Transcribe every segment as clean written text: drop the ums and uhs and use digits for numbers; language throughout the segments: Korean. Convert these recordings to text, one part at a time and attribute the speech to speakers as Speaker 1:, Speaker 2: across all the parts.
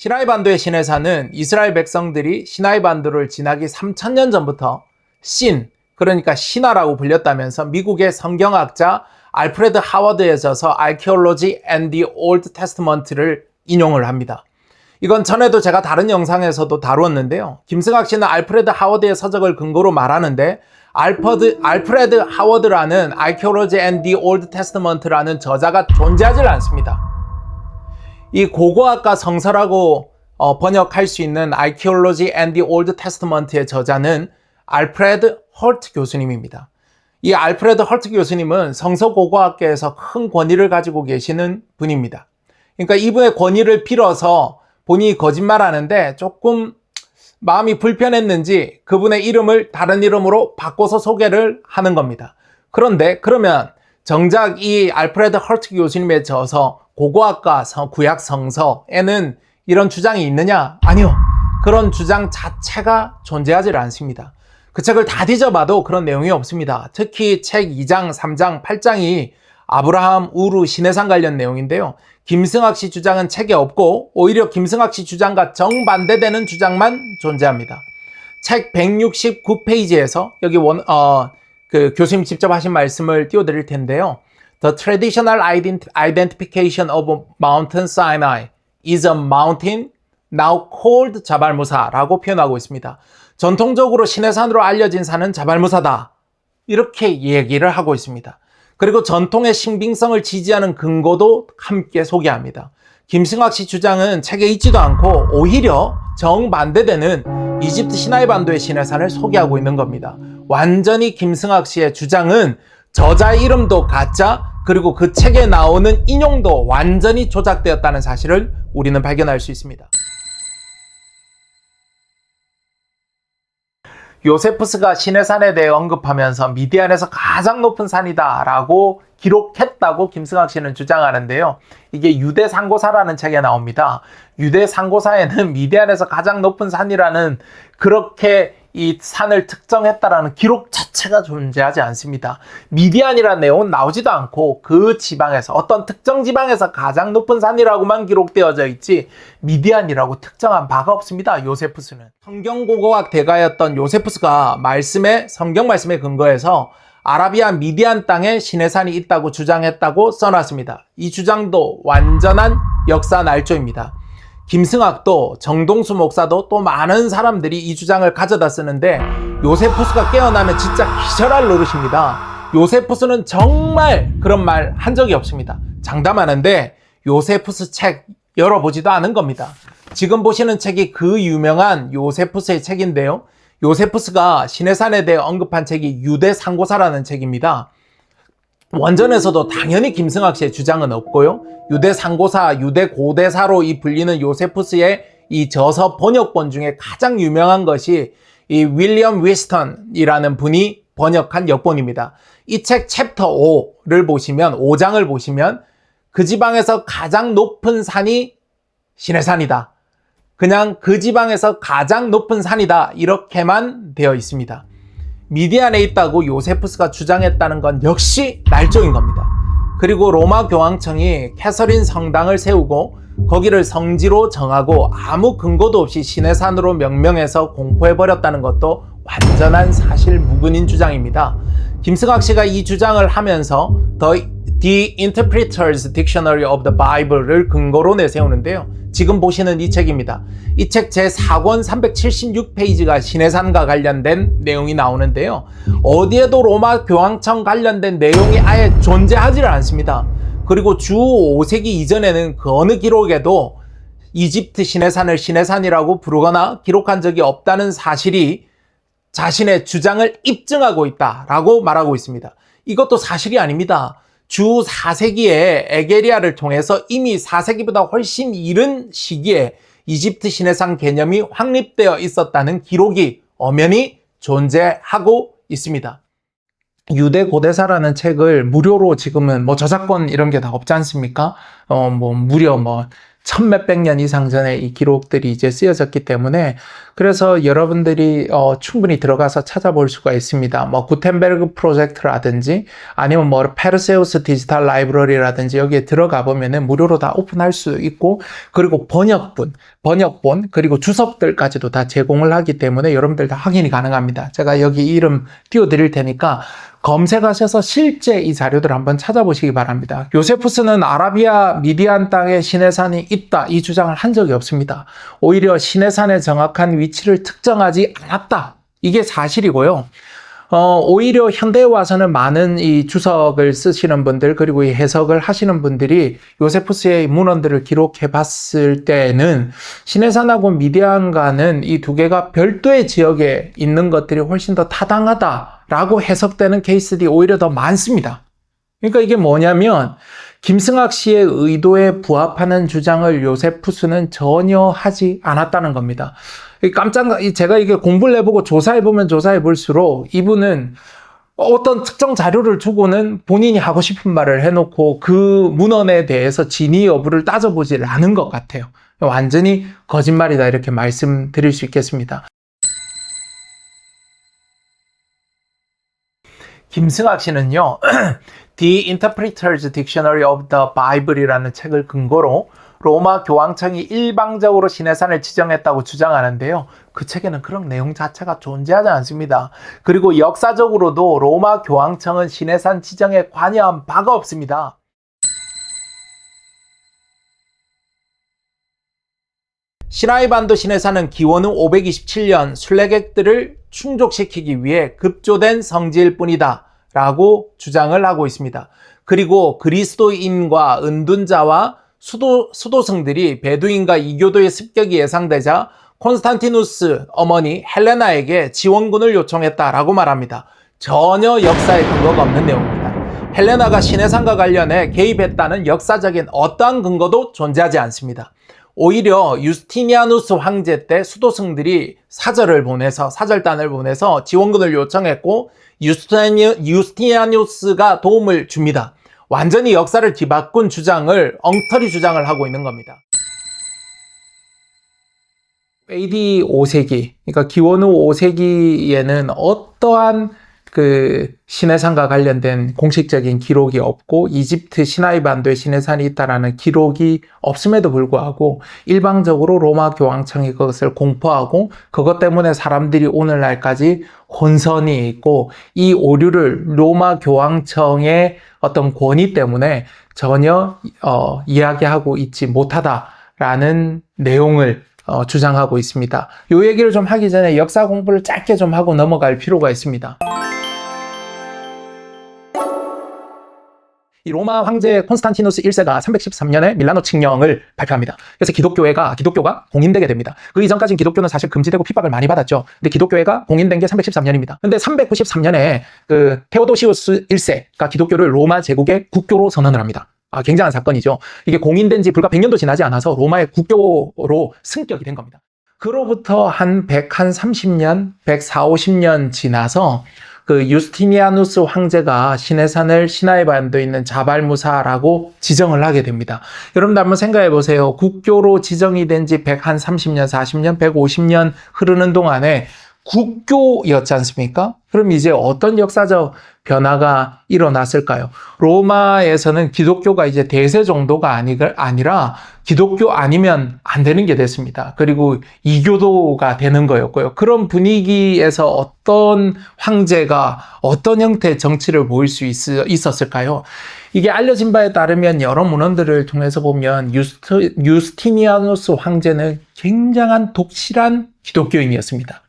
Speaker 1: 시나이반도의 시내산은 이스라엘 백성들이 시나이반도를 지나기 3000년 전부터 신, 그러니까 신화라고 불렸다면서 미국의 성경학자 알프레드 하워드에 져서 Archaeology and the Old Testament를 인용을 합니다. 이건 전에도 제가 다른 영상에서도 다루었는데요. 김승학 씨는 알프레드 하워드의 서적을 근거로 말하는데 알프레드 하워드라는 Archaeology and the Old Testament라는 저자가 존재하지 않습니다. 이 고고학과 성서라고 번역할 수 있는 Archaeology and the Old Testament의 저자는 알프레드 헐트 교수님입니다. 이 알프레드 헐트 교수님은 성서 고고학계에서 큰 권위를 가지고 계시는 분입니다. 그러니까 이분의 권위를 빌어서 본인이 거짓말하는데 조금 마음이 불편했는지 그분의 이름을 다른 이름으로 바꿔서 소개를 하는 겁니다. 그런데 그러면 정작 이 알프레드 헐트 교수님의 저서 고고학과 구약 성서에는 이런 주장이 있느냐? 아니요. 그런 주장 자체가 존재하지 않습니다. 그 책을 다 뒤져봐도 그런 내용이 없습니다. 특히 책 2장, 3장, 8장이 아브라함, 우루, 시내산 관련 내용인데요. 김승학 씨 주장은 책에 없고 오히려 김승학 씨 주장과 정반대되는 주장만 존재합니다. 책 169페이지에서 여기 교수님 직접 하신 말씀을 띄워드릴 텐데요. The traditional identification of Mountain Sinai is a mountain now called 자발무사라고 표현하고 있습니다. 전통적으로 시내산으로 알려진 산은 자발무사다. 이렇게 얘기를 하고 있습니다. 그리고 전통의 신빙성을 지지하는 근거도 함께 소개합니다. 김승학 씨 주장은 책에 있지도 않고 오히려 정반대되는 이집트 시나이반도의 시내산을 소개하고 있는 겁니다. 완전히 김승학 씨의 주장은 저자의 이름도 가짜, 그리고 그 책에 나오는 인용도 완전히 조작되었다는 사실을 우리는 발견할 수 있습니다. 요세푸스가 시내산에 대해 언급하면서 미디안에서 가장 높은 산이다 라고 기록했다고 김승학 씨는 주장하는데요. 이게 유대상고사라는 책에 나옵니다. 유대상고사에는 미디안에서 가장 높은 산이라는 그렇게 이 산을 특정했다라는 기록 자체가 존재하지 않습니다. 미디안이라는 내용은 나오지도 않고 그 지방에서 어떤 특정 지방에서 가장 높은 산이라고만 기록되어져 있지 미디안이라고 특정한 바가 없습니다. 요세푸스는. 성경고고학 대가였던 요세푸스가 성경 말씀에 근거해서 아라비아 미디안 땅에 시내산이 있다고 주장했다고 써놨습니다. 이 주장도 완전한 역사 날조입니다. 김승학도 정동수 목사도 또 많은 사람들이 이 주장을 가져다 쓰는데 요세푸스가 깨어나면 진짜 기절할 노릇입니다. 요세푸스는 정말 그런 말 한 적이 없습니다. 장담하는데 요세푸스 책 열어보지도 않은 겁니다. 지금 보시는 책이 그 유명한 요세푸스의 책인데요. 요세푸스가 시내산에 대해 언급한 책이 유대상고사라는 책입니다. 원전에서도 당연히 김승학 씨의 주장은 없고요. 유대상고사, 유대고대사로 불리는 요세푸스의 이 저서 번역본 중에 가장 유명한 것이 이 윌리엄 위스턴이라는 분이 번역한 역본입니다. 이 책 챕터 5를 보시면, 5장을 보시면 그 지방에서 가장 높은 산이 시내산이다. 그냥 그 지방에서 가장 높은 산이다. 이렇게만 되어 있습니다. 미디안에 있다고 요세푸스가 주장했다는 건 역시 날조인 겁니다. 그리고 로마 교황청이 캐서린 성당을 세우고 거기를 성지로 정하고 아무 근거도 없이 시내산으로 명명해서 공포해버렸다는 것도 완전한 사실 무근인 주장입니다. 김승학 씨가 이 주장을 하면서 The Interpreter's Dictionary of the Bible를 근거로 내세우는데요. 지금 보시는 이 책입니다. 이 책 제4권 376페이지가 시내산과 관련된 내용이 나오는데요. 어디에도 로마 교황청 관련된 내용이 아예 존재하지 않습니다. 그리고 주 5세기 이전에는 그 어느 기록에도 이집트 시내산을 시내산이라고 부르거나 기록한 적이 없다는 사실이 자신의 주장을 입증하고 있다라고 말하고 있습니다. 이것도 사실이 아닙니다. 주 4세기에 에게리아를 통해서 이미 4세기보다 훨씬 이른 시기에 이집트 시내산 개념이 확립되어 있었다는 기록이 엄연히 존재하고 있습니다. 유대고대사라는 책을 무료로 지금은 저작권 이런 게 다 없지 않습니까? 무려 천몇백 년 이상 전에 이 기록들이 이제 쓰여졌기 때문에 그래서 여러분들이 충분히 들어가서 찾아볼 수가 있습니다. 뭐 구텐베르그 프로젝트라든지 아니면 뭐 페르세우스 디지털 라이브러리라든지 여기에 들어가 보면은 무료로 다 오픈할 수 있고 그리고 번역본 그리고 주석들까지도 다 제공을 하기 때문에 여러분들 다 확인이 가능합니다. 제가 여기 이름 띄워드릴 테니까 검색하셔서 실제 이 자료들을 한번 찾아보시기 바랍니다. 요세푸스는 아라비아 미디안 땅에 시내산이 있다 이 주장을 한 적이 없습니다. 오히려 시내산의 정확한 위치를 특정하지 않았다. 이게 사실이고요. 오히려 현대에 와서는 많은 이 주석을 쓰시는 분들 그리고 이 해석을 하시는 분들이 요세푸스의 문헌들을 기록해 봤을 때는 시내산하고 미디안과는 이 두 개가 별도의 지역에 있는 것들이 훨씬 더 타당하다라고 해석되는 케이스들이 오히려 더 많습니다. 그러니까 이게 뭐냐면 김승학 씨의 의도에 부합하는 주장을 요세푸스는 전혀 하지 않았다는 겁니다. 제가 이게 공부를 해보고 조사해보면 조사해볼수록 이분은 어떤 특정 자료를 두고는 본인이 하고 싶은 말을 해놓고 그 문헌에 대해서 진위 여부를 따져보지 않은 것 같아요. 완전히 거짓말이다 이렇게 말씀드릴 수 있겠습니다. 김승학 씨는요, The Interpreter's Dictionary of the Bible이라는 책을 근거로 로마 교황청이 일방적으로 시내산을 지정했다고 주장하는데요. 그 책에는 그런 내용 자체가 존재하지 않습니다. 그리고 역사적으로도 로마 교황청은 시내산 지정에 관여한 바가 없습니다. 시나이반도 시내산은 기원후 527년 순례객들을 충족시키기 위해 급조된 성지일 뿐이다 라고 주장을 하고 있습니다. 그리고 그리스도인과 은둔자와 수도승들이 베두인과 이교도의 습격이 예상되자 콘스탄티누스 어머니 헬레나에게 지원군을 요청했다라고 말합니다. 전혀 역사에 근거가 없는 내용입니다. 헬레나가 시내산과 관련해 개입했다는 역사적인 어떠한 근거도 존재하지 않습니다. 오히려 유스티니아누스 황제 때 수도승들이 사절단을 보내서 지원군을 요청했고 유스티니아누스가 도움을 줍니다. 완전히 역사를 뒤바꾼 주장을 엉터리 주장을 하고 있는 겁니다. AD 5세기, 그러니까 기원후 5세기에는 어떠한 그 시내산과 관련된 공식적인 기록이 없고 이집트 시나이 반도에 시내산이 있다라는 기록이 없음에도 불구하고 일방적으로 로마 교황청이 그것을 공포하고 그것 때문에 사람들이 오늘날까지 혼선이 있고 이 오류를 로마 교황청의 어떤 권위 때문에 전혀 이야기하고 있지 못하다라는 내용을 주장하고 있습니다. 이 얘기를 좀 하기 전에 역사 공부를 짧게 좀 하고 넘어갈 필요가 있습니다. 이 로마 황제 콘스탄티누스 1세가 313년에 밀라노 칙령을 발표합니다. 그래서 기독교가 공인되게 됩니다. 그 이전까지는 기독교는 사실 금지되고 핍박을 많이 받았죠. 근데 기독교회가 공인된 게 313년입니다. 근데 393년에 그 테오도시우스 1세가 기독교를 로마 제국의 국교로 선언을 합니다. 굉장한 사건이죠. 이게 공인된 지 불과 100년도 지나지 않아서 로마의 국교로 승격이 된 겁니다. 그로부터 한 130년, 140년 지나서 그 유스티니아누스 황제가 시내산을 시나이 반도에 있는 자발무사라고 지정을 하게 됩니다. 여러분들 한번 생각해 보세요. 국교로 지정이 된 지 130년, 40년, 150년 흐르는 동안에 국교였지 않습니까? 그럼 이제 어떤 역사적 변화가 일어났을까요? 로마에서는 기독교가 이제 대세 정도가 아니라 기독교 아니면 안 되는 게 됐습니다. 그리고 이교도가 되는 거였고요. 그런 분위기에서 어떤 황제가 어떤 형태의 정치를 보일 수 있었을까요? 이게 알려진 바에 따르면 여러 문헌들을 통해서 보면 유스티니아누스 황제는 굉장한 독실한 기독교인이었습니다.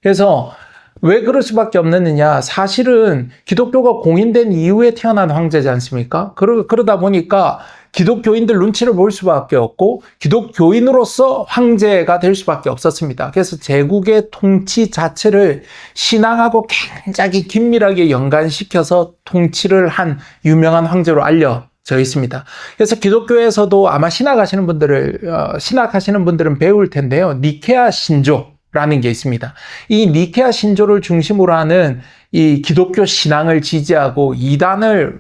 Speaker 1: 그래서 왜 그럴 수밖에 없느냐? 사실은 기독교가 공인된 이후에 태어난 황제지 않습니까? 그러다 보니까 기독교인들 눈치를 볼 수밖에 없고 기독교인으로서 황제가 될 수밖에 없었습니다. 그래서 제국의 통치 자체를 신앙하고 굉장히 긴밀하게 연관시켜서 통치를 한 유명한 황제로 알려져 있습니다. 그래서 기독교에서도 아마 신학하시는 분들은 배울 텐데요. 니케아 신조 라는 게 있습니다. 이 니케아 신조를 중심으로 하는 이 기독교 신앙을 지지하고 이단을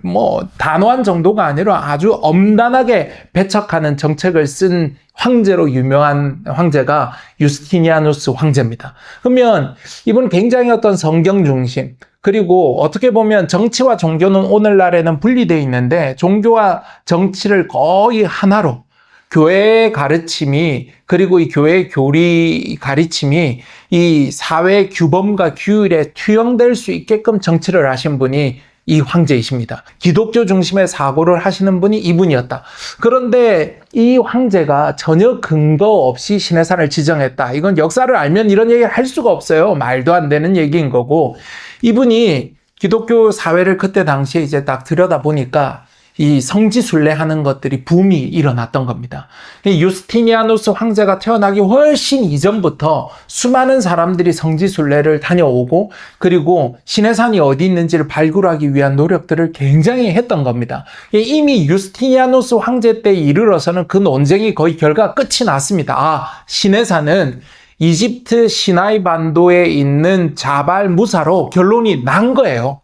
Speaker 1: 단호한 정도가 아니라 아주 엄단하게 배척하는 정책을 쓴 황제로 유명한 황제가 유스티니아누스 황제입니다. 그러면 이분은 굉장히 어떤 성경 중심, 그리고 어떻게 보면 정치와 종교는 오늘날에는 분리되어 있는데 종교와 정치를 거의 하나로, 교회의 가르침이, 그리고 이 교회의 교리 가르침이 이 사회 규범과 규율에 투영될 수 있게끔 정치를 하신 분이 이 황제이십니다. 기독교 중심의 사고를 하시는 분이 이분이었다. 그런데 이 황제가 전혀 근거 없이 시내산을 지정했다. 이건 역사를 알면 이런 얘기를 할 수가 없어요. 말도 안 되는 얘기인 거고, 이분이 기독교 사회를 그때 당시에 이제 딱 들여다보니까 이 성지순례하는 것들이 붐이 일어났던 겁니다. 유스티니아누스 황제가 태어나기 훨씬 이전부터 수많은 사람들이 성지순례를 다녀오고, 그리고 시내산이 어디 있는지를 발굴하기 위한 노력들을 굉장히 했던 겁니다. 이미 유스티니아누스 황제 때 이르러서는 그 논쟁이 거의 결과가 끝이 났습니다. 시내산은 이집트 시나이 반도에 있는 자발 무사로 결론이 난 거예요.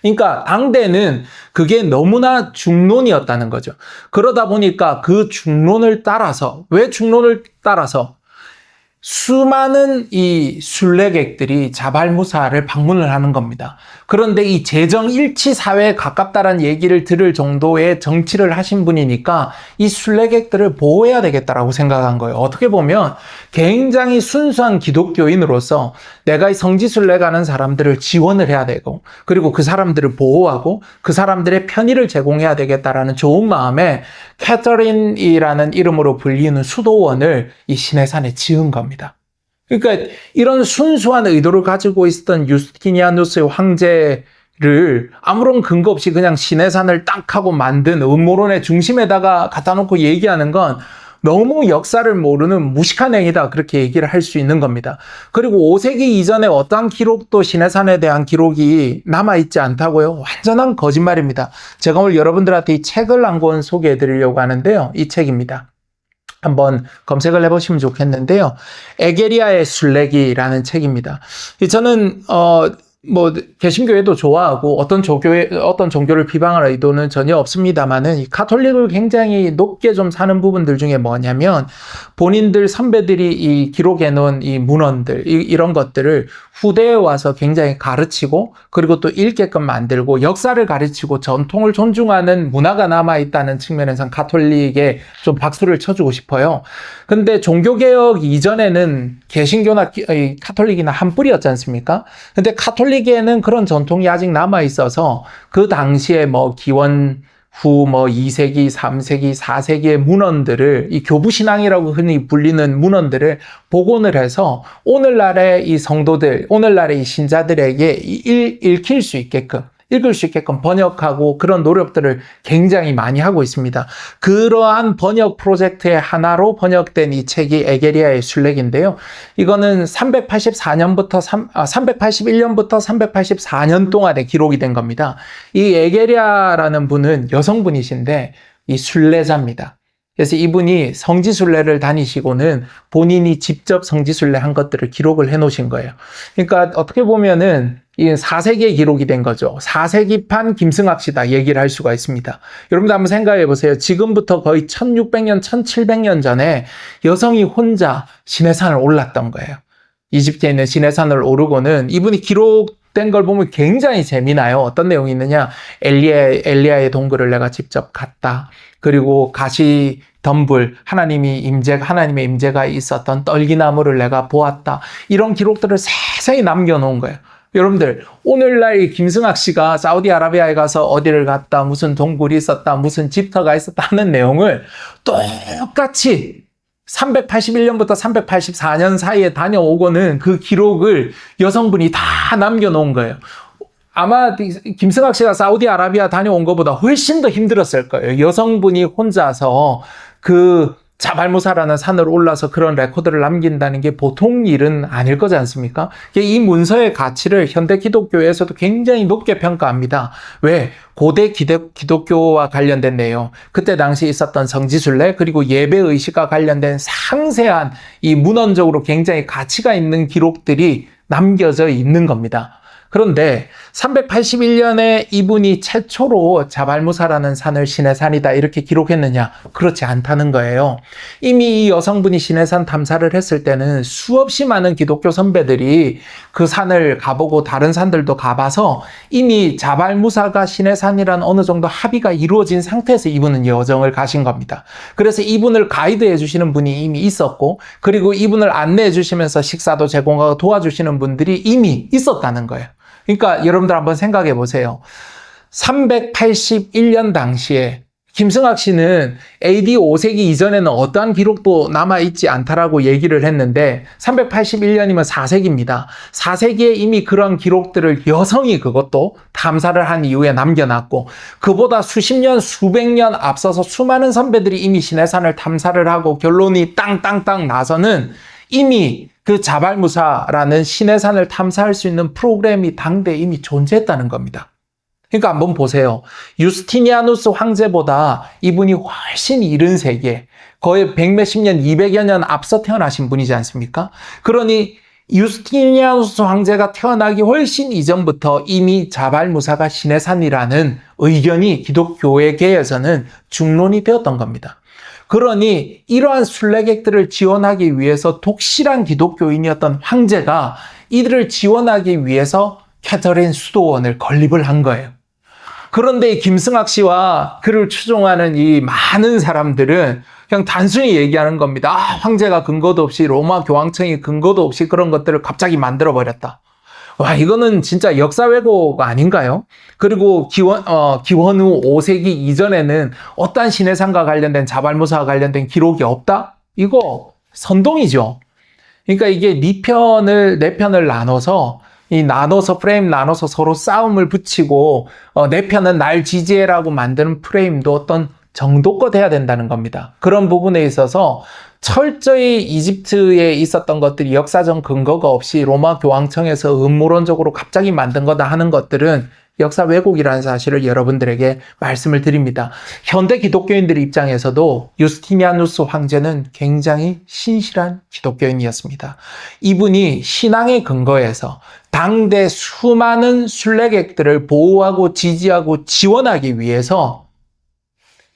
Speaker 1: 그러니까 당대는 그게 너무나 중론이었다는 거죠. 그러다 보니까 그 중론을 따라서, 왜 중론을 따라서? 수많은 이 순례객들이 자발무사를 방문을 하는 겁니다. 그런데 이 재정일치 사회에 가깝다는 얘기를 들을 정도의 정치를 하신 분이니까 이 순례객들을 보호해야 되겠다라고 생각한 거예요. 어떻게 보면 굉장히 순수한 기독교인으로서 내가 이 성지순례 가는 사람들을 지원을 해야 되고, 그리고 그 사람들을 보호하고 그 사람들의 편의를 제공해야 되겠다라는 좋은 마음에 캐터린이라는 이름으로 불리는 수도원을 이 시내산에 지은 겁니다. 그러니까 이런 순수한 의도를 가지고 있었던 유스티니아누스 황제를 아무런 근거 없이 그냥 시내산을 딱 하고 만든 음모론의 중심에다가 갖다 놓고 얘기하는 건 너무 역사를 모르는 무식한 행위다, 그렇게 얘기를 할 수 있는 겁니다. 그리고 5세기 이전에 어떠한 기록도 시내산에 대한 기록이 남아있지 않다고요? 완전한 거짓말입니다. 제가 오늘 여러분들한테 이 책을 한 권 소개해 드리려고 하는데요. 이 책입니다. 한번 검색을 해보시면 좋겠는데요. 에게리아의 순례기라는 책입니다. 저는 개신교회도 좋아하고 어떤 종교를 비방할 의도는 전혀 없습니다만은 이 가톨릭을 굉장히 높게 좀 사는 부분들 중에 뭐냐면, 본인들 선배들이 이 기록해 놓은 이 문헌들, 이런 것들을 후대에 와서 굉장히 가르치고, 그리고 또 읽게끔 만들고, 역사를 가르치고 전통을 존중하는 문화가 남아있다는 측면에서 가톨릭에 좀 박수를 쳐주고 싶어요. 근데 종교개혁 이전에는 개신교나 가톨릭이나 한 뿌리였지 않습니까? 근데 가톨릭에는 그런 전통이 아직 남아있어서 그 당시에 기원 후 2세기, 3세기, 4세기의 문헌들을, 이 교부신앙이라고 흔히 불리는 문헌들을 복원을 해서 오늘날의 이 성도들, 오늘날의 이 신자들에게 읽힐 수 있게끔, 읽을 수 있게끔 번역하고, 그런 노력들을 굉장히 많이 하고 있습니다. 그러한 번역 프로젝트의 하나로 번역된 이 책이 에게리아의 순례기인데요. 이거는 381년부터 384년 동안에 기록이 된 겁니다. 이 에게리아라는 분은 여성분이신데 이 순례자입니다. 그래서 이분이 성지순례를 다니시고는 본인이 직접 성지순례 한 것들을 기록을 해 놓으신 거예요. 그러니까 어떻게 보면은 이 4세기에 기록이 된 거죠. 4세기판 김승학시다 얘기를 할 수가 있습니다. 여러분들 한번 생각해 보세요. 지금부터 거의 1600년, 1700년 전에 여성이 혼자 시내산을 올랐던 거예요. 이집트에 있는 시내산을 오르고는, 이분이 기록된 걸 보면 굉장히 재미나요. 어떤 내용이 있느냐? 엘리야의 동굴을 내가 직접 갔다. 그리고 가시 덤불, 하나님의 임재가 있었던 떨기나무를 내가 보았다. 이런 기록들을 세세히 남겨놓은 거예요. 여러분들, 오늘날 김승학 씨가 사우디아라비아에 가서 어디를 갔다, 무슨 동굴이 있었다, 무슨 집터가 있었다 하는 내용을 똑같이 381년부터 384년 사이에 다녀오고는 그 기록을 여성분이 다 남겨놓은 거예요. 아마 김승학 씨가 사우디아라비아 다녀온 것보다 훨씬 더 힘들었을 거예요. 여성분이 혼자서 그 자발무사라는 산을 올라서 그런 레코드를 남긴다는 게 보통 일은 아닐 거지 않습니까? 이 문서의 가치를 현대 기독교에서도 굉장히 높게 평가합니다. 왜? 고대 기독교와 관련된 내용, 그때 당시 있었던 성지순례, 그리고 예배의식과 관련된 상세한 이 문헌적으로 굉장히 가치가 있는 기록들이 남겨져 있는 겁니다. 그런데 381년에 이분이 최초로 자발무사라는 산을 시내산이다 이렇게 기록했느냐? 그렇지 않다는 거예요. 이미 이 여성분이 시내산 탐사를 했을 때는 수없이 많은 기독교 선배들이 그 산을 가보고 다른 산들도 가봐서 이미 자발무사가 시내산이란 어느 정도 합의가 이루어진 상태에서 이분은 여정을 가신 겁니다. 그래서 이분을 가이드해 주시는 분이 이미 있었고, 그리고 이분을 안내해 주시면서 식사도 제공하고 도와주시는 분들이 이미 있었다는 거예요. 그러니까 여러분들 한번 생각해 보세요. 381년 당시에 김승학 씨는 AD 5세기 이전에는 어떠한 기록도 남아있지 않다라고 얘기를 했는데 381년이면 4세기입니다. 4세기에 이미 그런 기록들을 여성이 그것도 탐사를 한 이후에 남겨놨고, 그보다 수십 년, 수백 년 앞서서 수많은 선배들이 이미 시내산을 탐사를 하고 결론이 땅땅땅 나서는 이미 그 자발무사라는 시내산을 탐사할 수 있는 프로그램이 당대에 이미 존재했다는 겁니다. 그러니까 한번 보세요. 유스티니아누스 황제보다 이분이 훨씬 이른 세기에 거의 100몇십 년, 200여 년 앞서 태어나신 분이지 않습니까? 그러니 유스티니아누스 황제가 태어나기 훨씬 이전부터 이미 자발무사가 시내산이라는 의견이 기독교계에서는 중론이 되었던 겁니다. 그러니 이러한 순례객들을 지원하기 위해서 독실한 기독교인이었던 황제가 이들을 지원하기 위해서 캐서린 수도원을 건립을 한 거예요. 그런데 이 김승학 씨와 그를 추종하는 이 많은 사람들은 그냥 단순히 얘기하는 겁니다. 황제가 근거도 없이, 로마 교황청이 근거도 없이 그런 것들을 갑자기 만들어버렸다. 와, 이거는 진짜 역사 왜곡 아닌가요? 그리고 기원 후 5세기 이전에는 어떠한 시내산과 관련된 자발무사와 관련된 기록이 없다? 이거 선동이죠. 그러니까 이게 네 편을 나눠서 프레임 나눠서 서로 싸움을 붙이고 내 편은 날 지지해라고 만드는 프레임도 어떤 정도껏 해야 된다는 겁니다. 그런 부분에 있어서 철저히 이집트에 있었던 것들이 역사적 근거가 없이 로마 교황청에서 음모론적으로 갑자기 만든 거다 하는 것들은 역사 왜곡이라는 사실을 여러분들에게 말씀을 드립니다. 현대 기독교인들 입장에서도 유스티니아누스 황제는 굉장히 신실한 기독교인이었습니다. 이분이 신앙의 근거에서 당대 수많은 순례객들을 보호하고 지지하고 지원하기 위해서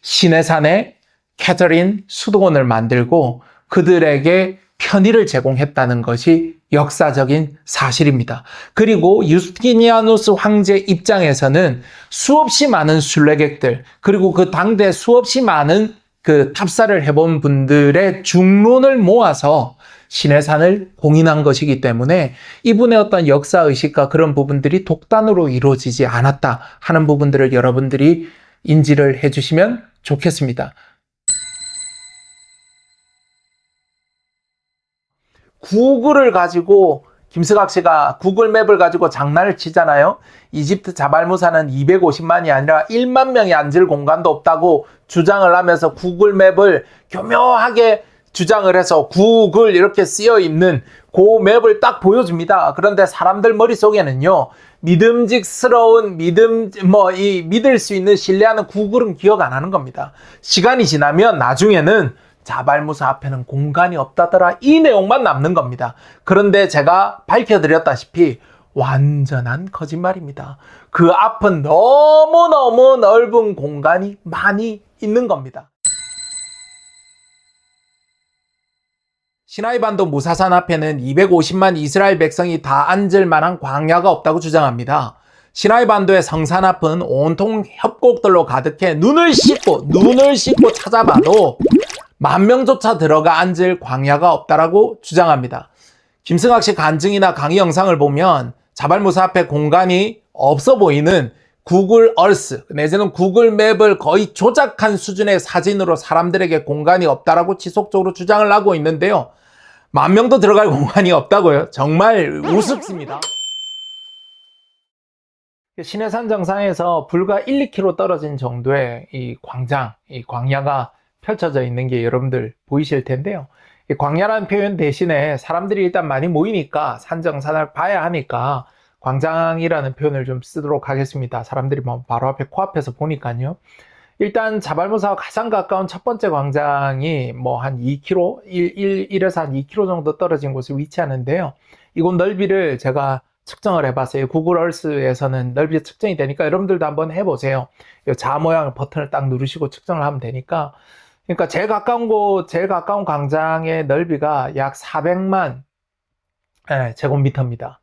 Speaker 1: 시내산에 캐서린 수도원을 만들고 그들에게 편의를 제공했다는 것이 역사적인 사실입니다. 그리고 유스티니아누스 황제 입장에서는 수없이 많은 순례객들, 그리고 그 당대 수없이 많은 그 탑사를 해본 분들의 중론을 모아서 시내산을 공인한 것이기 때문에 이분의 어떤 역사의식과 그런 부분들이 독단으로 이루어지지 않았다 하는 부분들을 여러분들이 인지를 해주시면 좋겠습니다. 구글을 가지고 김승학 씨가 구글맵을 가지고 장난을 치잖아요. 이집트 자발무사는 250만이 아니라 1만 명이 앉을 공간도 없다고 주장을 하면서 구글맵을 교묘하게 주장을 해서 구글 이렇게 쓰여 있는 그 맵을 딱 보여줍니다. 그런데 사람들 머릿속에는요, 믿음직스러운 믿을 수 있는 신뢰하는 구글은 기억 안 하는 겁니다. 시간이 지나면 나중에는 자발무사 앞에는 공간이 없다더라, 이 내용만 남는 겁니다. 그런데 제가 밝혀드렸다시피 완전한 거짓말입니다. 그 앞은 너무너무 넓은 공간이 많이 있는 겁니다. 시나이반도 무사산 앞에는 250만 이스라엘 백성이 다 앉을 만한 광야가 없다고 주장합니다. 시나이반도의 성산 앞은 온통 협곡들로 가득해 눈을 씻고 찾아봐도 10,000명조차 들어가 앉을 광야가 없다라고 주장합니다. 김승학 씨 간증이나 강의 영상을 보면 자발무사 앞에 공간이 없어 보이는 구글 얼스 내지는 구글 맵을 거의 조작한 수준의 사진으로 사람들에게 공간이 없다라고 지속적으로 주장을 하고 있는데요. 10,000명도 들어갈 공간이 없다고요? 정말 우습습니다. 시내산 정상에서 불과 1, 2km 떨어진 정도의 이 광야가 펼쳐져 있는 게 여러분들 보이실 텐데요. 이 광야라는 표현 대신에 사람들이 일단 많이 모이니까 산정산을 봐야 하니까 광장이라는 표현을 좀 쓰도록 하겠습니다. 사람들이 뭐 바로 앞에 코앞에서 보니까요. 일단 자발무사와 가장 가까운 첫 번째 광장이 뭐 한 2km, 1에서 한 2km 정도 떨어진 곳에 위치하는데요. 이곳 넓이를 제가 측정을 해봤어요. 구글 얼스에서는 넓이가 측정이 되니까 여러분들도 한번 해보세요. 이 자 모양 버튼을 딱 누르시고 측정을 하면 되니까. 그러니까 제일 가까운 광장의 넓이가 약 400만 제곱미터입니다.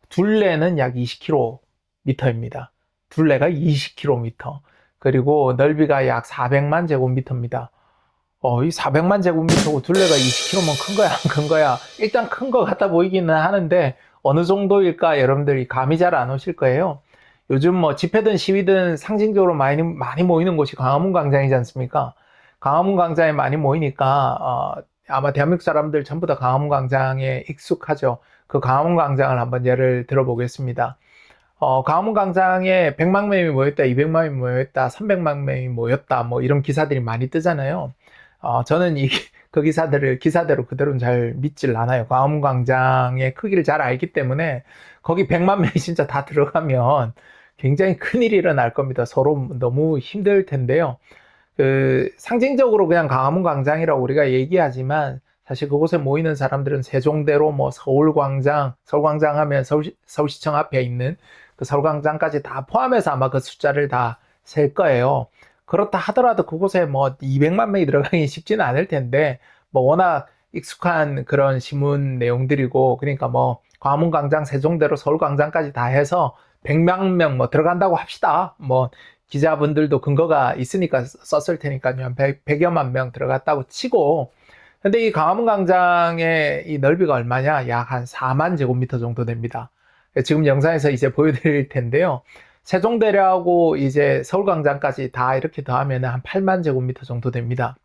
Speaker 1: 둘레는 약 20km입니다. 둘레가 20km. 그리고 넓이가 약 400만 제곱미터입니다. 이 400만 제곱미터고 둘레가 20km면 큰 거야, 안 큰 거야? 일단 큰 거 같아 보이기는 하는데 어느 정도일까 여러분들이 감이 잘 안 오실 거예요. 요즘 뭐 집회든 시위든 상징적으로 많이 모이는 곳이 광화문 광장이지 않습니까? 광화문 광장에 많이 모이니까 아마 대한민국 사람들 전부 다 광화문 광장에 익숙하죠. 그 광화문 광장을 한번 예를 들어보겠습니다. 광화문 광장에 100만 명이 모였다, 200만 명이 모였다, 300만 명이 모였다, 뭐 이런 기사들이 많이 뜨잖아요. 저는 그 기사대로 그대로는 잘 믿질 않아요. 광화문 광장의 크기를 잘 알기 때문에 거기 100만 명이 진짜 다 들어가면 굉장히 큰일이 일어날 겁니다. 서로 너무 힘들 텐데요. 상징적으로 그냥 광화문 광장이라고 우리가 얘기하지만 사실 그곳에 모이는 사람들은 세종대로 뭐 서울광장 하면 서울시청 앞에 있는 그 서울광장까지 다 포함해서 아마 그 숫자를 다 셀 거예요. 그렇다 하더라도 그곳에 뭐 200만 명이 들어가기 쉽지는 않을 텐데 뭐 워낙 익숙한 그런 신문 내용들이고 그러니까 뭐 광화문 광장, 세종대로 서울광장까지 다 해서 100만 명 뭐 들어간다고 합시다. 뭐 기자분들도 근거가 있으니까 썼을 테니까요. 한 100여만 명 들어갔다고 치고 근데 이 광화문 광장의 이 넓이가 얼마냐? 약 한 4만 제곱미터 정도 됩니다. 지금 영상에서 이제 보여드릴 텐데요. 세종대로하고 이제 서울광장까지 다 이렇게 더하면 한 8만 제곱미터 정도 됩니다.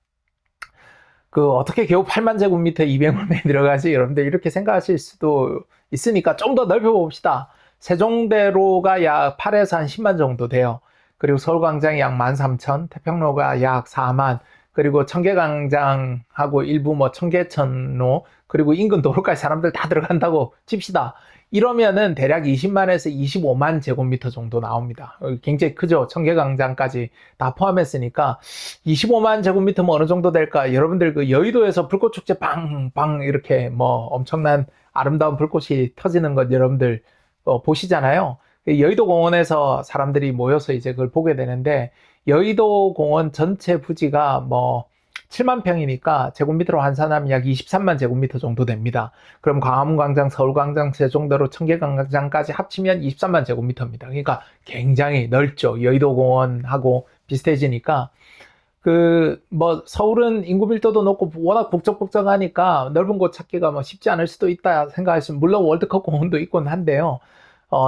Speaker 1: 어떻게 겨우 8만 제곱미터 200만 명이 들어가지? 여러분들 이렇게 생각하실 수도 있으니까 좀 더 넓혀봅시다. 세종대로가 약 8에서 한 10만 정도 돼요. 그리고 서울광장이 약 13,000, 태평로가 약 4만, 그리고 청계광장하고 일부 뭐 청계천로, 그리고 인근 도로까지 사람들 다 들어간다고 칩시다. 이러면은 대략 20만에서 25만 제곱미터 정도 나옵니다. 굉장히 크죠? 청계광장까지 다 포함했으니까 25만 제곱미터면 어느 정도 될까? 여러분들 그 여의도에서 불꽃축제 빵빵 이렇게 뭐 엄청난 아름다운 불꽃이 터지는 것 여러분들 보시잖아요. 여의도 공원에서 사람들이 모여서 이제 그걸 보게 되는데 여의도 공원 전체 부지가 뭐 7만 평이니까 제곱미터로 환산하면 약 23만 제곱미터 정도 됩니다. 그럼 광화문 광장, 서울광장, 세종대로, 청계광장까지 합치면 23만 제곱미터입니다. 그러니까 굉장히 넓죠. 여의도 공원하고 비슷해지니까 뭐 서울은 인구 밀도도 높고 워낙 북적북적하니까 넓은 곳 찾기가 뭐 쉽지 않을 수도 있다 생각하시면 물론 월드컵 공원도 있곤 한데요.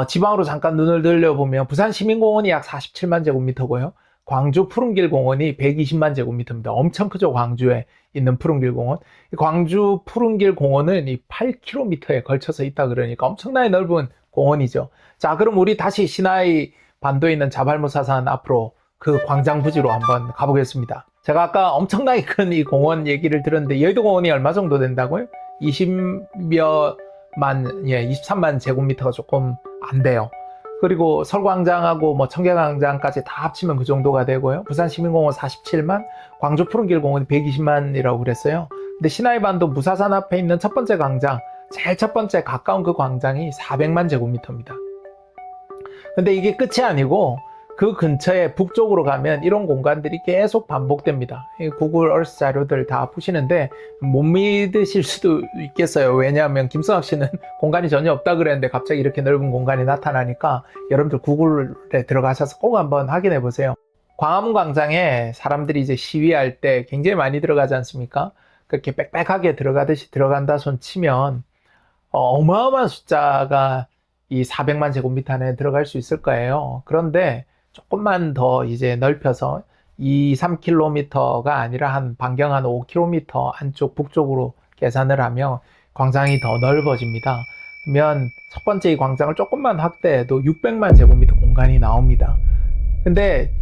Speaker 1: 지방으로 잠깐 눈을 들려보면 부산 시민공원이 약 47만 제곱미터고요. 광주 푸른길 공원이 120만 제곱미터입니다. 엄청 크죠. 광주에 있는 푸른길 공원. 광주 푸른길 공원은 이 8km에 걸쳐서 있다 그러니까 엄청나게 넓은 공원이죠. 자, 그럼 우리 다시 시나이 반도에 있는 자발무사산 앞으로 그 광장 부지로 한번 가보겠습니다. 제가 아까 엄청나게 큰 이 공원 얘기를 들었는데 여의도 공원이 얼마 정도 된다고요? 23만 제곱미터가 조금 안 돼요. 그리고 서울광장하고 뭐 청계광장까지 다 합치면 그 정도가 되고요. 부산시민공원 47만, 광주 푸른길 공원이 120만이라고 그랬어요. 근데 시나이반도 무사산 앞에 있는 첫 번째 광장, 제일 첫 번째 가까운 그 광장이 400만 제곱미터입니다. 근데 이게 끝이 아니고 그 근처에 북쪽으로 가면 이런 공간들이 계속 반복됩니다. 구글 얼스 자료들 다 보시는데 못 믿으실 수도 있겠어요. 왜냐하면 김성학 씨는 공간이 전혀 없다 그랬는데 갑자기 이렇게 넓은 공간이 나타나니까 여러분들 구글에 들어가셔서 꼭 한번 확인해 보세요. 광화문 광장에 사람들이 이제 시위할 때 굉장히 많이 들어가지 않습니까? 그렇게 빽빽하게 들어가듯이 들어간다 손 치면 어마어마한 숫자가 이 400만 제곱미터 안에 들어갈 수 있을 거예요. 그런데 조금만 더 이제 넓혀서 3km가 아니라 한 반경 한 5km 안쪽 북쪽으로 계산을 하면 광장이 더 넓어집니다. 그러면 첫 번째 이 광장을 조금만 확대해도 600만 제곱미터 공간이 나옵니다. 근데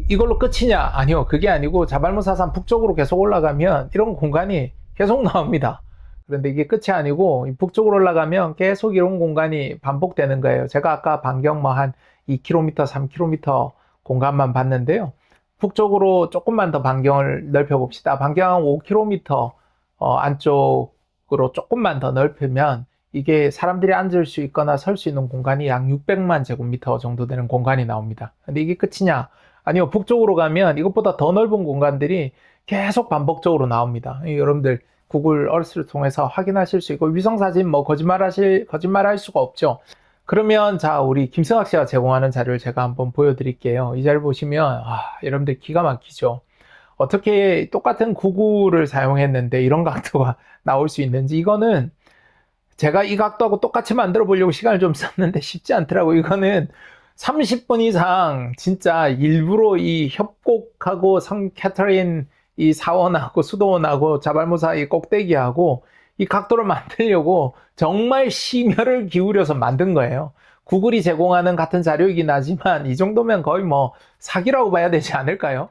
Speaker 1: 이걸로 끝이냐? 아니요. 그게 아니고 자발무사산 북쪽으로 계속 올라가면 이런 공간이 계속 나옵니다. 그런데 이게 끝이 아니고 북쪽으로 올라가면 계속 이런 공간이 반복되는 거예요. 제가 아까 반경 뭐 한 2km, 3km 공간만 봤는데요. 북쪽으로 조금만 더 반경을 넓혀 봅시다. 반경 한 5km 안쪽으로 조금만 더 넓히면 이게 사람들이 앉을 수 있거나 설 수 있는 공간이 약 600만 제곱미터 정도 되는 공간이 나옵니다. 근데 이게 끝이냐? 아니요. 북쪽으로 가면 이것보다 더 넓은 공간들이 계속 반복적으로 나옵니다. 여러분들 구글 얼스를 통해서 확인하실 수 있고, 위성사진 뭐 거짓말할 수가 없죠. 그러면 자, 우리 김승학 씨가 제공하는 자료를 제가 한번 보여드릴게요. 이 자료 보시면 여러분들 기가 막히죠. 어떻게 똑같은 구글을 사용했는데 이런 각도가 나올 수 있는지. 이거는 제가 이 각도하고 똑같이 만들어 보려고 시간을 좀 썼는데 쉽지 않더라고요. 이거는 30분 이상 진짜 일부러 이 협곡하고 성 캐터린 이 사원하고 수도원하고 자발무사 이 꼭대기하고 이 각도를 만들려고 정말 심혈을 기울여서 만든 거예요. 구글이 제공하는 같은 자료이긴 하지만 이 정도면 거의 뭐 사기라고 봐야 되지 않을까요?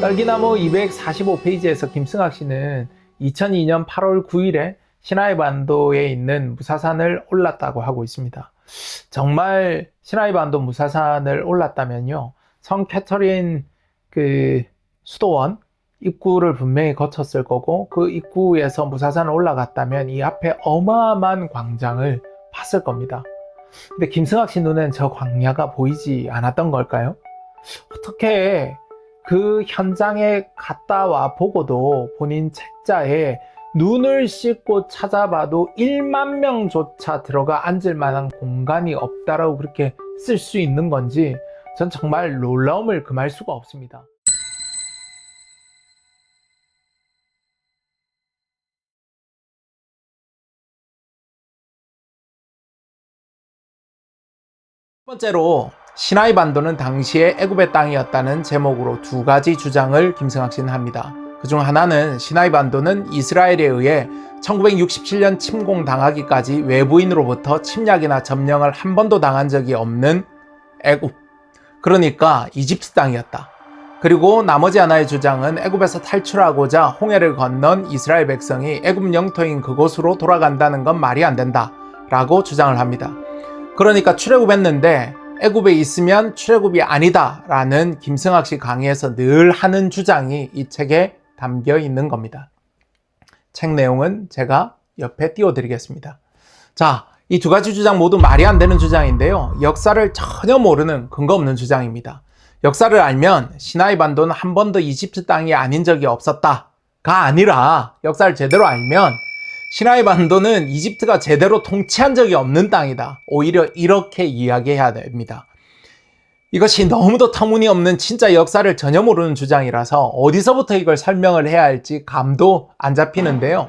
Speaker 1: 딸기나무 245페이지에서 김승학 씨는 2002년 8월 9일에 시나이 반도에 있는 무사산을 올랐다고 하고 있습니다. 정말 시나이 반도 무사산을 올랐다면요, 성 캐터린 그 수도원 입구를 분명히 거쳤을 거고, 그 입구에서 무사산을 올라갔다면 이 앞에 어마어마한 광장을 봤을 겁니다. 근데 김승학 씨 눈엔 저 광야가 보이지 않았던 걸까요? 어떻게 그 현장에 갔다 와 보고도 본인 책자에 눈을 씻고 찾아봐도 1만 명조차 들어가 앉을 만한 공간이 없다라고 그렇게 쓸 수 있는 건지 전 정말 놀라움을 금할 수가 없습니다. 첫 번째로 시나이 반도는 당시에 애굽의 땅이었다는 제목으로 두 가지 주장을 김승학 씨는 합니다. 그중 하나는 시나이 반도는 이스라엘에 의해 1967년 침공당하기까지 외부인으로부터 침략이나 점령을 한 번도 당한 적이 없는 애굽, 그러니까 이집트 땅이었다. 그리고 나머지 하나의 주장은 애굽에서 탈출하고자 홍해를 건넌 이스라엘 백성이 애굽 영토인 그곳으로 돌아간다는 건 말이 안 된다 라고 주장을 합니다. 그러니까 출애굽했는데 애굽에 있으면 출애굽이 아니다 라는 김승학 씨 강의에서 늘 하는 주장이 이 책에 담겨 있는 겁니다. 책 내용은 제가 옆에 띄워드리겠습니다. 자, 이 두 가지 주장 모두 말이 안 되는 주장인데요. 역사를 전혀 모르는 근거 없는 주장입니다. 역사를 알면 시나이 반도는 한 번도 이집트 땅이 아닌 적이 없었다가 아니라, 역사를 제대로 알면 시나이 반도는 이집트가 제대로 통치한 적이 없는 땅이다. 오히려 이렇게 이야기해야 됩니다. 이것이 너무도 터무니없는 진짜 역사를 전혀 모르는 주장이라서 어디서부터 이걸 설명을 해야 할지 감도 안 잡히는데요.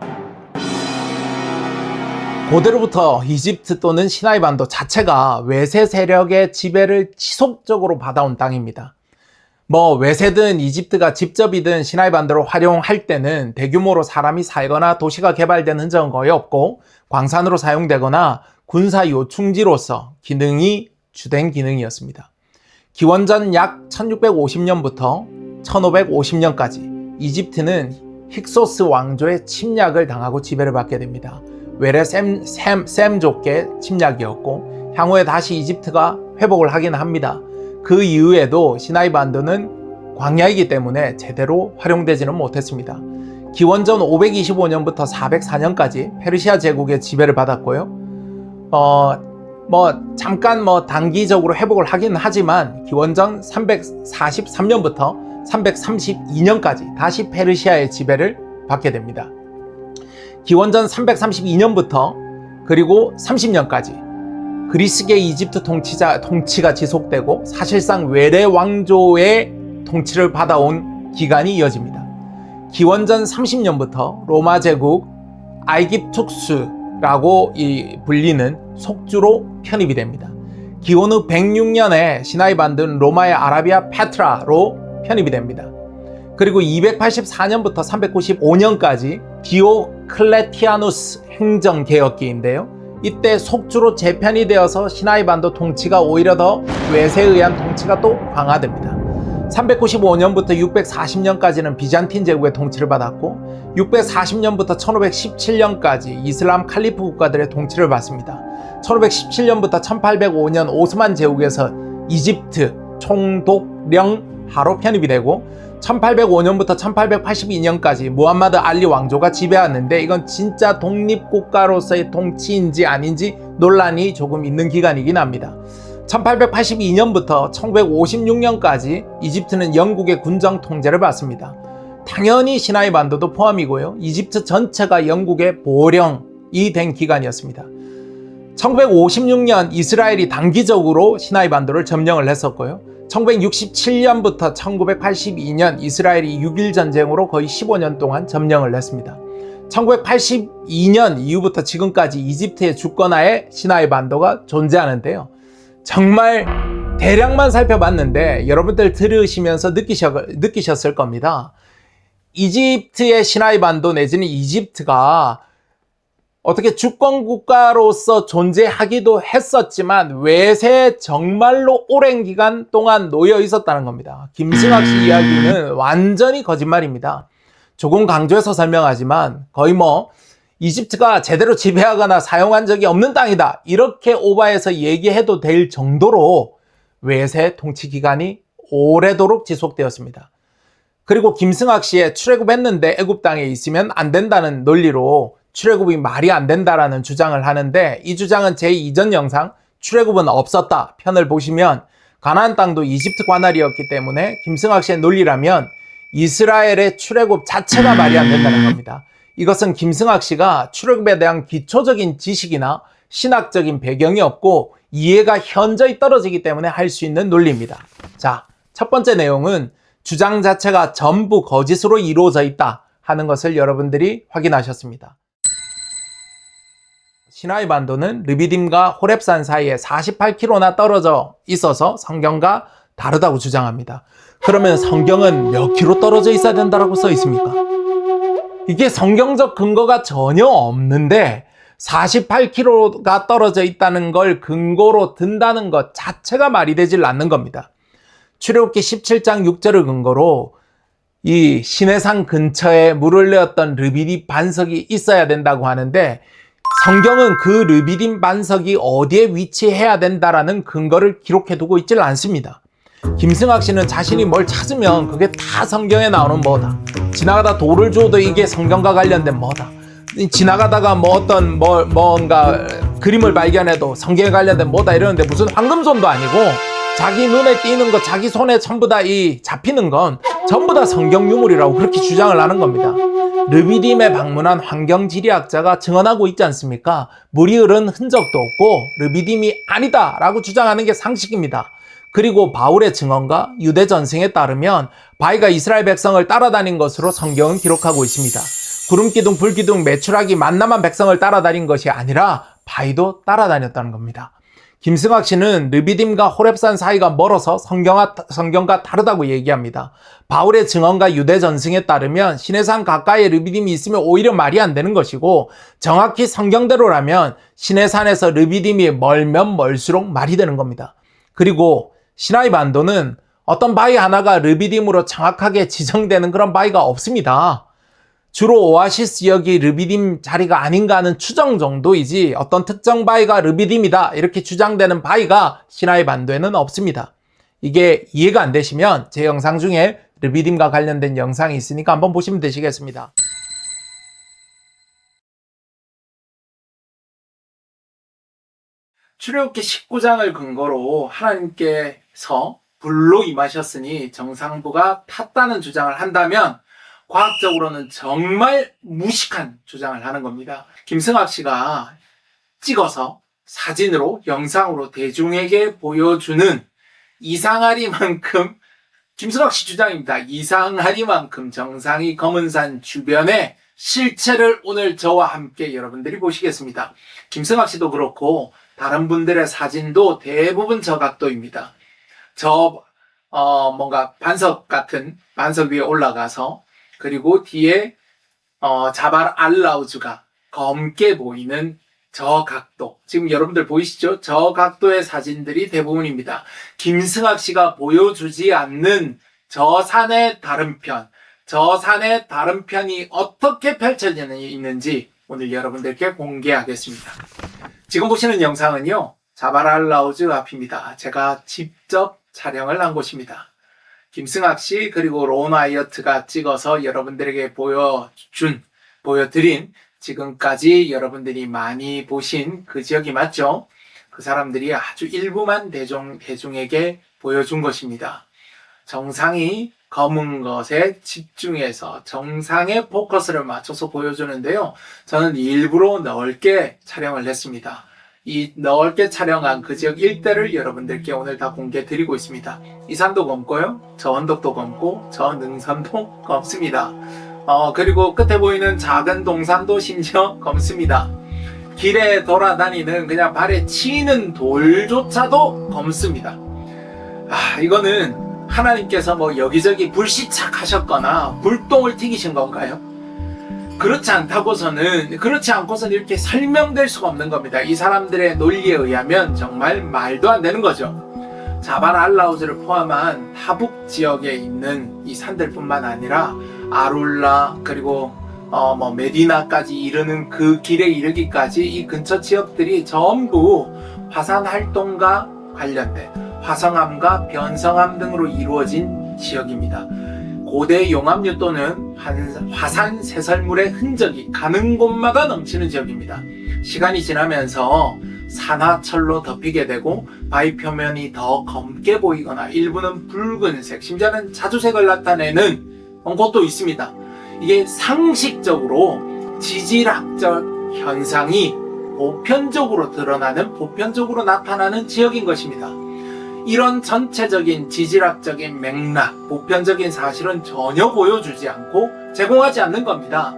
Speaker 1: 고대로부터 이집트 또는 시나이 반도 자체가 외세 세력의 지배를 지속적으로 받아온 땅입니다. 뭐 외세든 이집트가 직접이든 시나이 반도를 활용할 때는 대규모로 사람이 살거나 도시가 개발된 흔적은 거의 없고, 광산으로 사용되거나 군사 요충지로서 기능이 주된 기능이었습니다. 기원전 약 1650년부터 1550년까지 이집트는 힉소스 왕조의 침략을 당하고 지배를 받게 됩니다. 외래 셈족계 침략이었고, 향후에 다시 이집트가 회복을 하긴 합니다. 그 이후에도 시나이 반도는 광야이기 때문에 제대로 활용되지는 못했습니다. 기원전 525년부터 404년까지 페르시아 제국의 지배를 받았고요. 잠깐 단기적으로 회복을 하긴 하지만 기원전 343년부터 332년까지 다시 페르시아의 지배를 받게 됩니다. 기원전 332년부터 그리고 30년까지 그리스계 이집트 통치가 지속되고 사실상 외래 왕조의 통치를 받아온 기간이 이어집니다. 기원전 30년부터 로마 제국 아이깁투스라고 불리는 속주로 편입이 됩니다. 기원 후 106년에 시나이 반도는 로마의 아라비아 페트라로 편입이 됩니다. 그리고 284년부터 395년까지 디오클레티아누스 행정개혁기인데요. 이때 속주로 재편이 되어서 시나이 반도 통치가 오히려 더 외세에 의한 통치가 또 강화됩니다. 395년부터 640년까지는 비잔틴 제국의 통치를 받았고 640년부터 1517년까지 이슬람 칼리프 국가들의 통치를 받습니다. 1517년부터 1805년 오스만 제국에서 이집트 총독령하로 편입이 되고 1805년부터 1882년까지 무함마드 알리 왕조가 지배하는데 이건 진짜 독립국가로서의 통치인지 아닌지 논란이 조금 있는 기간이긴 합니다. 1882년부터 1956년까지 이집트는 영국의 군정 통제를 받습니다. 당연히 시나이 반도도 포함이고요. 이집트 전체가 영국의 보령이 된 기간이었습니다. 1956년 이스라엘이 단기적으로 시나이 반도를 점령을 했었고요. 1967년부터 1982년 이스라엘이 6.1 전쟁으로 거의 15년 동안 점령을 했습니다. 1982년 이후부터 지금까지 이집트의 주권하에 시나이 반도가 존재하는데요. 정말 대략만 살펴봤는데 여러분들 들으시면서 느끼셨을 겁니다. 이집트의 시나이 반도 내지는 이집트가 어떻게 주권 국가로서 존재하기도 했었지만 외세에 정말로 오랜 기간 동안 놓여 있었다는 겁니다. 김승학 씨 이야기는 완전히 거짓말입니다. 조금 강조해서 설명하지만 거의 이집트가 제대로 지배하거나 사용한 적이 없는 땅이다 이렇게 오버해서 얘기해도 될 정도로 외세 통치 기간이 오래도록 지속되었습니다. 그리고 김승학 씨의 출애굽했는데 애굽 땅에 있으면 안 된다는 논리로 출애굽이 말이 안 된다라는 주장을 하는데 이 주장은 제 이전 영상 출애굽은 없었다 편을 보시면 가나안 땅도 이집트 관할이었기 때문에 김승학 씨의 논리라면 이스라엘의 출애굽 자체가 말이 안 된다는 겁니다. 이것은 김승학 씨가 출애굽에 대한 기초적인 지식이나 신학적인 배경이 없고 이해가 현저히 떨어지기 때문에 할 수 있는 논리입니다. 자, 첫 번째 내용은 주장 자체가 전부 거짓으로 이루어져 있다 하는 것을 여러분들이 확인하셨습니다. 시나이 반도는 르비딤과 호렙산 사이에 48km나 떨어져 있어서 성경과 다르다고 주장합니다. 그러면 성경은 몇 킬로 떨어져 있어야 된다고 써 있습니까? 이게 성경적 근거가 전혀 없는데 48km가 떨어져 있다는 걸 근거로 든다는 것 자체가 말이 되질 않는 겁니다. 출애굽기 17장 6절을 근거로 이 시내산 근처에 물을 내었던 르비딤 반석이 있어야 된다고 하는데 성경은 그 르비딤 반석이 어디에 위치해야 된다라는 근거를 기록해두고 있질 않습니다. 김승학 씨는 자신이 뭘 찾으면 그게 다 성경에 나오는 뭐다. 지나가다 돌을 주워도 이게 성경과 관련된 뭐다. 지나가다가 뭔가 그림을 발견해도 성경에 관련된 뭐다 이러는데 무슨 황금손도 아니고 자기 눈에 띄는 거, 자기 손에 전부 다 잡히는 건 전부 다 성경 유물이라고 그렇게 주장을 하는 겁니다. 르비딤에 방문한 환경지리학자가 증언하고 있지 않습니까? 물이 흐른 흔적도 없고 르비딤이 아니다 라고 주장하는 게 상식입니다. 그리고 바울의 증언과 유대 전승에 따르면 바위가 이스라엘 백성을 따라다닌 것으로 성경은 기록하고 있습니다. 구름기둥, 불기둥, 메추라기, 만남한 백성을 따라다닌 것이 아니라 바위도 따라다녔다는 겁니다. 김승학 씨는 르비딤과 호렙산 사이가 멀어서 성경과 다르다고 얘기합니다. 바울의 증언과 유대 전승에 따르면 시내산 가까이에 르비딤이 있으면 오히려 말이 안 되는 것이고 정확히 성경대로라면 시내산에서 르비딤이 멀면 멀수록 말이 되는 겁니다. 그리고 시나이 반도는 어떤 바위 하나가 르비딤으로 정확하게 지정되는 그런 바위가 없습니다. 주로 오아시스 지역이 르비딤 자리가 아닌가 하는 추정 정도이지 어떤 특정 바위가 르비딤이다 이렇게 주장되는 바위가 시나이 반도에는 없습니다. 이게 이해가 안 되시면 제 영상 중에 르비딤과 관련된 영상이 있으니까 한번 보시면 되시겠습니다. 출애굽기 19장을 근거로 하나님께서 불로 임하셨으니 정상부가 탔다는 주장을 한다면 과학적으로는 정말 무식한 주장을 하는 겁니다. 김승학 씨가 찍어서 사진으로 영상으로 대중에게 보여주는 이상하리만큼 김승학 씨 주장입니다. 이상하리만큼 정상이 검은산 주변의 실체를 오늘 저와 함께 여러분들이 보시겠습니다. 김승학 씨도 그렇고 다른 분들의 사진도 대부분 저 각도입니다. 뭔가 반석 같은 반석 위에 올라가서 그리고 뒤에 자발 알라우즈가 검게 보이는 저 각도. 지금 여러분들 보이시죠? 저 각도의 사진들이 대부분입니다. 김승학 씨가 보여주지 않는 저 산의 다른 편, 저 산의 다른 편이 어떻게 펼쳐져 있는지 오늘 여러분들께 공개하겠습니다. 지금 보시는 영상은요, 자발 알라우즈 앞입니다. 제가 직접 촬영을 한 곳입니다. 김승학 씨 그리고 론 와이어트가 찍어서 여러분들에게 보여드린 지금까지 여러분들이 많이 보신 그 지역이 맞죠? 그 사람들이 아주 일부만 대중에게 보여준 것입니다. 정상이 검은 것에 집중해서 정상에 포커스를 맞춰서 보여주는데요. 저는 일부러 넓게 촬영을 했습니다. 이 넓게 촬영한 그 지역 일대를 여러분들께 오늘 다 공개 드리고 있습니다. 이 산도 검고요. 저 언덕도 검고 저 능선도 검습니다. 그리고 끝에 보이는 작은 동산도 심지어 검습니다. 길에 돌아다니는 그냥 발에 치이는 돌조차도 검습니다. 이거는 하나님께서 여기저기 불시착 하셨거나 불똥을 튀기신 건가요? 그렇지 않고서는 이렇게 설명될 수가 없는 겁니다. 이 사람들의 논리에 의하면 정말 말도 안 되는 거죠. 자발 알라우즈를 포함한 타북 지역에 있는 이 산들뿐만 아니라 아룰라 그리고 메디나까지 이르는 그 길에 이르기까지 이 근처 지역들이 전부 화산 활동과 관련된 화성암과 변성암 등으로 이루어진 지역입니다. 고대 용암류 또는 화산 세설물의 흔적이 가는 곳마다 넘치는 지역입니다. 시간이 지나면서 산화철로 덮이게 되고 바위 표면이 더 검게 보이거나 일부는 붉은색, 심지어는 자주색을 나타내는 곳도 있습니다. 이게 상식적으로 지질학적 현상이 보편적으로 나타나는 지역인 것입니다. 이런 전체적인 지질학적인 맥락, 보편적인 사실은 전혀 보여주지 않고 제공하지 않는 겁니다.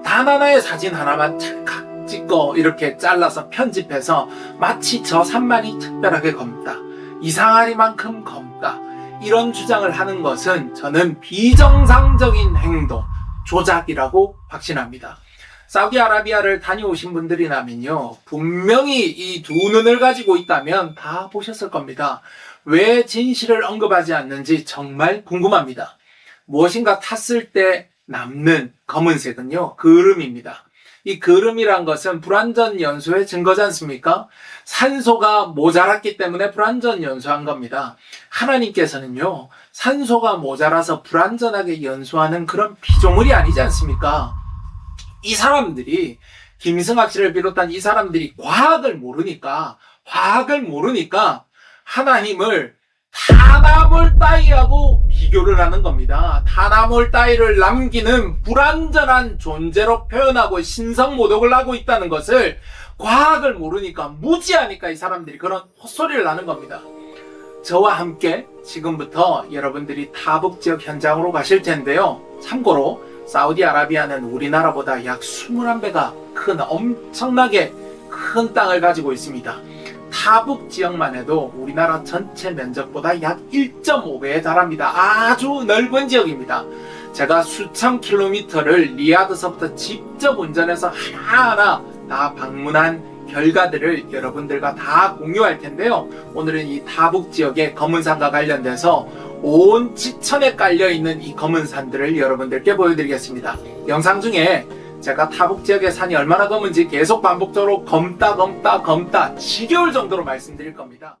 Speaker 1: 단 하나의 사진 하나만 착각 찍고 이렇게 잘라서 편집해서 마치 저 산만이 특별하게 검다, 이상하리만큼 검다, 이런 주장을 하는 것은 저는 비정상적인 행동, 조작이라고 확신합니다. 사우디아라비아를 다녀오신 분들이라면요, 분명히 이 두 눈을 가지고 있다면 다 보셨을 겁니다. 왜 진실을 언급하지 않는지 정말 궁금합니다. 무엇인가 탔을 때 남는 검은색은요, 그름입니다. 이 그름이란 것은 불완전 연소의 증거지 않습니까? 산소가 모자랐기 때문에 불완전 연소한 겁니다. 하나님께서는요, 산소가 모자라서 불완전하게 연소하는 그런 피조물이 아니지 않습니까? 이 사람들이, 김승학 씨를 비롯한 이 사람들이 과학을 모르니까 하나님을 타나몰 따위하고 비교를 하는 겁니다. 타나몰 따위를 남기는 불완전한 존재로 표현하고 신성모독을 하고 있다는 것을 과학을 모르니까, 무지하니까 이 사람들이 그런 헛소리를 하는 겁니다. 저와 함께 지금부터 여러분들이 타북 지역 현장으로 가실 텐데요. 참고로 사우디아라비아는 우리나라보다 약 21배가 큰 엄청나게 큰 땅을 가지고 있습니다. 타북 지역만 해도 우리나라 전체 면적보다 약 1.5배에 달합니다. 아주 넓은 지역입니다. 제가 수천 킬로미터를 리야드서부터 직접 운전해서 하나하나 다 방문한 결과들을 여러분들과 다 공유할 텐데요. 오늘은 이 타북 지역의 검은 산과 관련돼서 온 지천에 깔려있는 이 검은 산들을 여러분들께 보여드리겠습니다. 영상 중에 제가 타북 지역의 산이 얼마나 검은지 계속 반복적으로 검다 지겨울 정도로 말씀드릴 겁니다.